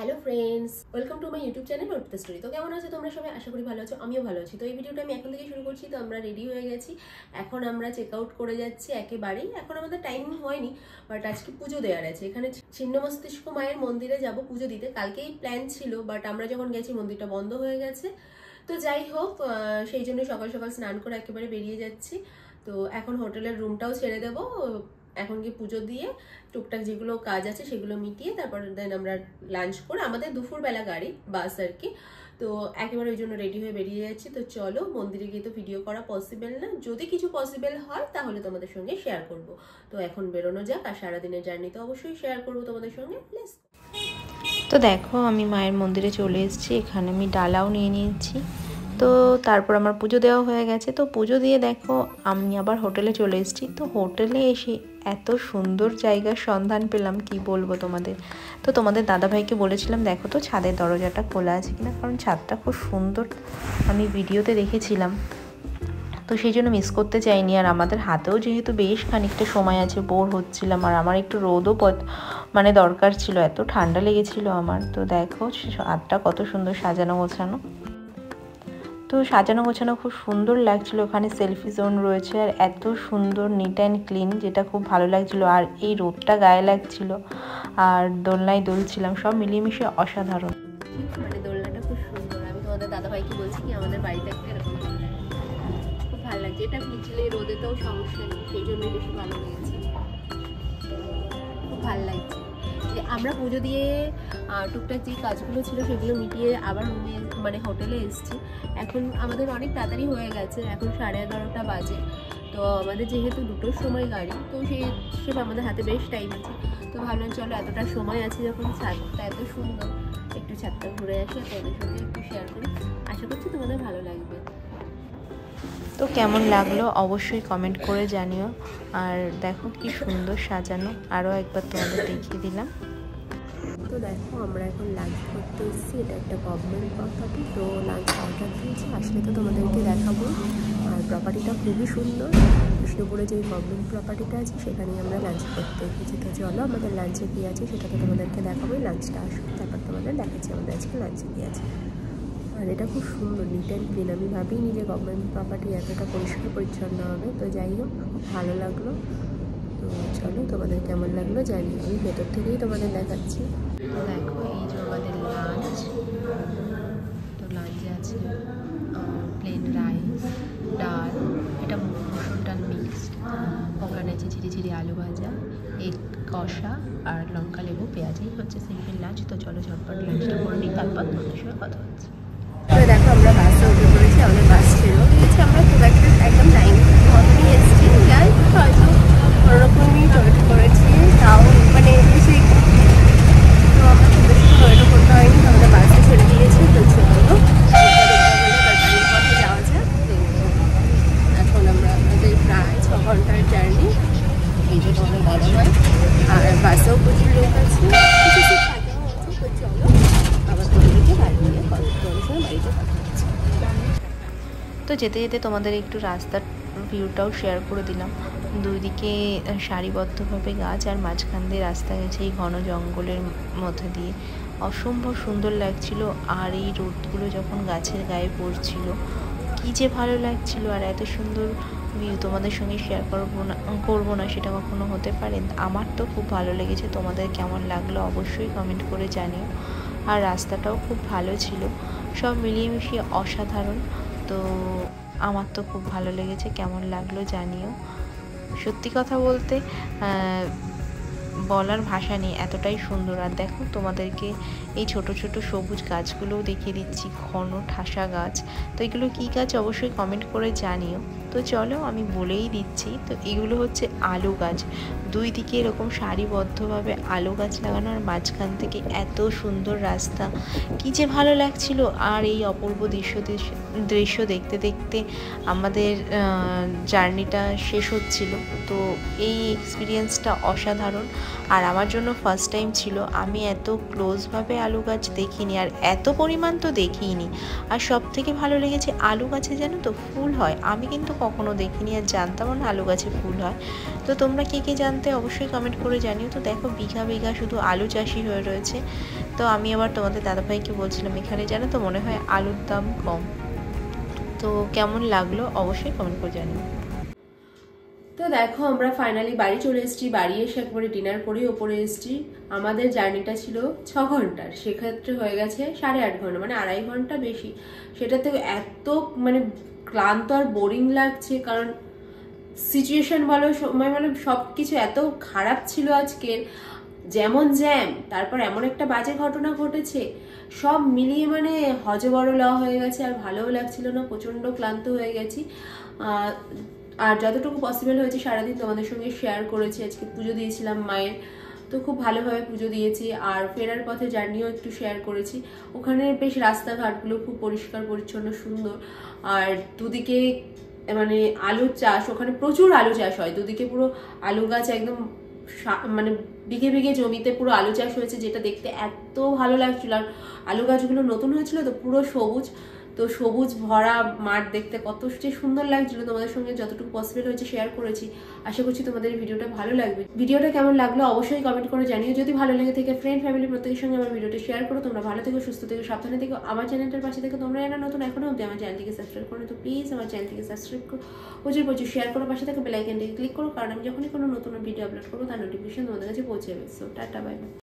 Hello friends, welcome to my YouTube channel Arpita story. তো কেমন আছো তোমরা সবাই? আশা করি ভালো আছো, আমিও ভালো আছি। তো এই ভিডিওটা আমি এখন থেকে শুরু করছি। তো আমরা রেডি হয়ে গেছি, এখন আমরা চেক আউট করে যাচ্ছি একেবারেই। এখন আমাদের টাইম হয়নি, বাট আজকে পুজো দেওয়ার আছে। এখানে ছিন্ন মস্তিষ্ক মায়ের মন্দিরে যাব পুজো দিতে। কালকেই প্ল্যান ছিল, বাট আমরা যখন গেছি মন্দিরটা বন্ধ হয়ে গেছে। তো যাই হোক, সেই জন্য সকাল সকাল স্নান করে একেবারে বেরিয়ে যাচ্ছি। তো এখন হোটেলের রুমটাও ছেড়ে দেবো, এখন কি পুজো দিয়ে টুকটাক যেগুলো কাজ আছে সেগুলো মিটিয়ে তারপর দেন আমরা লাঞ্চ করে, আমাদের দুপুরবেলা গাড়ি বাস আর কি। তো একেবারে ওই জন্য রেডি হয়ে বেরিয়ে যাচ্ছি। তো চলো, মন্দিরে গিয়ে তো ভিডিও করা পসিবল না, যদি কিছু পসিবল হয় তাহলে তোমাদের সঙ্গে শেয়ার করব। তো এখন বেরোনো যাক, আর সারাদিনের জার্নি তো অবশ্যই শেয়ার করবো তোমাদের সঙ্গে। প্লিজ। তো দেখো, আমি মায়ের মন্দিরে চলে এসেছি। এখানে আমি ডালাও নিয়ে নিয়েছি। তো তারপর আমার পুজো দেওয়া হয়ে গেছে। তো পুজো দিয়ে দেখো আমি আবার হোটেলে চলে এসেছি। তো হোটেলে এসে এত সুন্দর জায়গার সন্ধান পেলাম, কি বলবো তোমাদের। তো তোমাদের দাদাভাইকে বলেছিলাম দেখো তো ছাদের দরজাটা খোলা আছে কিনা, কারণ ছাদটা খুব সুন্দর আমি ভিডিওতে দেখেছিলাম। তো সেই জন্য মিস করতে চাইনি। আর আমাদের হাতেও যেহেতু বেশ খানিকটা সময় আছে, বোর হচ্ছিলাম। আর আমার একটু রোদও দরকার ছিল, এত ঠান্ডা লেগেছিল আমার। তো দেখো ছাদটা কত সুন্দর সাজানো গোছানো। তো সাজানো গোছানো খুব সুন্দর লাগছিল। ওখানে সেলফি জোন রয়েছে, আর এত সুন্দর নিট অ্যান্ড ক্লিন, যেটা খুব ভালো লাগছিল। আর এই রোদটা গায়ে লাগছিল, আর দোলনায় দুলছিলাম, সব মিলিয়ে অসাধারণ। মানে দোলনাটা খুব সুন্দর। আমি তোমাদের দাদাভাইকে বলছি কি আমাদের বাড়িতে একটা এরকম খুব ভালো লাগছে। এটা ভিজলে রোদেতেও সমস্যা নেই, সেই জন্যই বেশি ভালো লেগেছে। খুব ভালো লাগছে যে আমরা পুজো দিয়ে টুকটাক যে কাজগুলো ছিল সেগুলো মিটিয়ে আবার রুমে মানে হোটেলে এসেছি। এখন আমাদের অনেক তাড়াতাড়ি হয়ে গেছে, এখন 11:30 বাজে। তো আমাদের যেহেতু 2টোর সময় গাড়ি, তো সেই হিসেবে আমাদের হাতে বেশ টাইম আছে। তো ভাবলাম চলো এতটা সময় আছে যখন, ছাদটা এত সুন্দর, একটু ছাদটা ঘুরে আসি, তোমাদের সঙ্গে একটু শেয়ার করি। আশা করছি তোমাদের ভালো লাগবে। তো কেমন লাগলো অবশ্যই কমেন্ট করে জানিও। আর দেখো কি সুন্দর সাজানো, আরও একবার তোমাদের দেখিয়ে দিলাম। তো দেখো আমরা এখন লাঞ্চ করতে এসেছি। এটা একটা গভর্নমেন্ট প্রপার্টি, তো লাঞ্চ অর্ডার দিয়েছি, আসলে তো তোমাদেরকে দেখাবো। আর প্রপার্টিটা খুবই সুন্দর। বিষ্ণুপুরে যে গভর্নমেন্ট প্রপার্টিটা আছে সেখানেই আমরা লাঞ্চ করতে এসেছি। তো চলো আমাদের লাঞ্চে কী আছে সেটা তো তোমাদেরকে দেখাবো। লাঞ্চটা আসুক, তারপর তোমাদের দেখাচ্ছি আমাদের আজকে লাঞ্চে কী আছে। আর এটা খুব সুন্দর, নিট অ্যান্ড ক্লিন। আমি ভাবিনি যে গভর্নমেন্ট প্রপার্টি এতটা পরিষ্কার পরিচ্ছন্ন হবে। তো যাই হোক, খুব ভালো লাগলো। তো চলো তোমাদের কেমন লাগলো জানি, আমি ভেতর থেকেই তোমাদের দেখাচ্ছি। তো দেখো এই যে আমাদের লাঞ্চ। তো লাঞ্চে আছে প্লেন রাইস, ডাল, এটা মুসুর ডাল মিক্সড, ওখানে আছে ঝিরি ঝিরি আলু ভাজা, এগ কষা, আর লঙ্কা লেবু পেঁয়াজ। এই হচ্ছে সিম্পল লাঞ্চ। তো চলো ঝটপট লাঞ্চটা করে নিই, তারপর তোমাদের সঙ্গে কথা হচ্ছে। তো দেখো আমরা বাসে উঠে পড়েছি, আমাদের বাস ছেড়েও দিয়েছি। আমরা খুব একটা একদম টাইম মতনই এসেছি, যাই হয়তো কোনোরকমই টয়লেট করেছি, তাও মানে এসে তো আমরা খুব বেশি ওয়েটও করতে হয়নি, আমাদের বাসে ছেড়ে দিয়েছি। তো চলো গাড়ির পথে যাওয়া যাক। এখন আমরা আমাদের প্রায় 6 ঘন্টার জার্নি। এই যে তোমাদের দাদা হয়, আর বাসেও প্রচুর লোক আছে, কিছু সিট ফাঁকাও আছে। তো চলো আবার তোমাদেরকে বাড়ি নিয়ে তোমাদের সঙ্গে বাড়িতে কথা হচ্ছে। তো যেতে যেতে তোমাদের একটু রাস্তার ভিউটাও শেয়ার করে দিলাম। দুই দিকে সারিবদ্ধভাবে গাছ, আর মাঝখান দিয়ে রাস্তা গেছে এই ঘন জঙ্গলের মধ্যে দিয়ে। অসম্ভব সুন্দর লাগছিল। আর এই রোদগুলো যখন গাছের গায়ে পড়ছিল, কী যে ভালো লাগছিল। আর এত সুন্দর ভিউ তোমাদের সঙ্গে শেয়ার করবো না সেটা কখনো হতে পারে। আমার তো খুব ভালো লেগেছে, তোমাদের কেমন লাগলো অবশ্যই কমেন্ট করে জানিও। আর রাস্তাটাও খুব ভালো ছিল, সব মিলিয়ে মিশিয়ে অসাধারণ। তো আমার তো খুব ভালো লেগেছে, কেমন লাগলো জানিও। সত্যি কথা বলতে বলার ভাষা নেই, এতটাই সুন্দর। আর দেখো তোমাদেরকে এই ছোট ছোট সবুজ গাছগুলোও দেখিয়ে দিচ্ছি, ঘন ঠাসা গাছ। তো এগুলো কী গাছ অবশ্যই কমেন্ট করে জানিও। তো চলো আমি বলেই দিচ্ছি। তো এগুলো হচ্ছে আলু গাছ, দুই দিকে এরকম সারিবদ্ধভাবে আলু গাছ লাগানো, আর মাঝখান থেকে এত সুন্দর রাস্তা, কী যে ভালো লাগছিল। আর এই অপূর্ব দৃশ্য দেখতে দেখতে আমাদের জার্নিটা শেষ হচ্ছিল। তো এই এক্সপিরিয়েন্সটা অসাধারণ। আর আমার জন্য ফার্স্ট টাইম ছিল, আমি এত ক্লোজভাবে আলু গাছ দেখিনি, আর এত পরিমাণ তো দেখিনি। আর সব থেকে ভালো লেগেছে আলু গাছে জানো তো ফুল হয়, আমি কিন্তু কখনো দেখিনি, আর জানতামও না আলু গাছে ফুল হয়। তো তোমরা কে কে জানতে অবশ্যই কমেন্ট করে জানিও। তো দেখো বিঘা বিঘা শুধু আলু চাষি হয়ে রয়েছে। তো আমি আবার তোমাদের দাদাভাইকে বলছিলাম এখানে জানো তো মনে হয় আলুর দাম কম। তো কেমন লাগলো অবশ্যই কমেন্ট করে জানিও। তো দেখো আমরা ফাইনালি বাড়ি চলে এসেছি। বাড়ি এসে একবারে ডিনার করে ওপরে এসেছি। আমাদের জার্নিটা ছিল 6 ঘন্টার, সেক্ষেত্রে হয়ে গেছে 8.5 ঘন্টা, মানে 2.5 ঘন্টা বেশি। সেটাতে এত মানে ক্লান্ত আর বোরিং লাগছে, কারণ সিচুয়েশন বলো, সময় বলো, সব কিছু এত খারাপ ছিল আজকের। যেমন জ্যাম, তারপর এমন একটা বাজে ঘটনা ঘটেছে, সব মিলিয়ে মানে হজবরল হয়ে গেছে, আর ভালোও লাগছিল না, প্রচন্ড ক্লান্ত হয়ে গেছি। আর যতটুকু পসিবল হয়েছে সারাদিন তোমাদের সঙ্গে শেয়ার করেছি। আজকে পুজো দিয়েছিলাম মায়ের, তো খুব ভালোভাবে পুজো দিয়েছি। আর ফেরার পথে জার্নিও একটু শেয়ার করেছি। ওখানে বেশ রাস্তাঘাটগুলো খুব পরিষ্কার পরিচ্ছন্ন সুন্দর। আর দুদিকে মানে আলুর চাষ, ওখানে প্রচুর আলু চাষ হয়, দুদিকে পুরো আলু গাছ, একদম মানে বিঘে বিঘে জমিতে পুরো আলু চাষ হয়েছে, যেটা দেখতে এত ভালো লাগছিল। আর আলু গাছগুলো নতুন হয়েছিল তো পুরো সবুজ, তো সবুজ ভরা মাঠ দেখতে কত যে সুন্দর লাগছিল। তোমাদের সঙ্গে যতটুকু পসিবল হয়েছে শেয়ার করেছি। আশা করছি তোমাদের এই ভিডিওটা ভালো লাগবে। ভিডিওটা কেমন লাগলো অবশ্যই কমেন্ট করে জানিও। যদি ভালো লেগে থেকে ফ্রেন্ড ফ্যামিলি প্রত্যেকের সঙ্গে আমার ভিডিওটা শেয়ার করো। তোমরা ভালো থেকো, সুস্থ থেকো, সাবধানে থেকো। আমার চ্যানেলটার পাশে থেকে তোমরা এনা নতুন এখনো অবধি আমার চ্যানেলটিকে সাবস্ক্রাইব করো, তো প্লিজ আমার চ্যানেলটিকে সাবস্ক্রাইব করো, প্রচুর শেয়ার করো, পাশে থেকে বেল আইকনটিকে ক্লিক করো, কারণ আমি যখনই কোনো নতুন ভিডিও আপলোড করবো তার নোটিফিকেশন তোমাদের কাছে পৌঁছে যাবে। So tata, bye bye.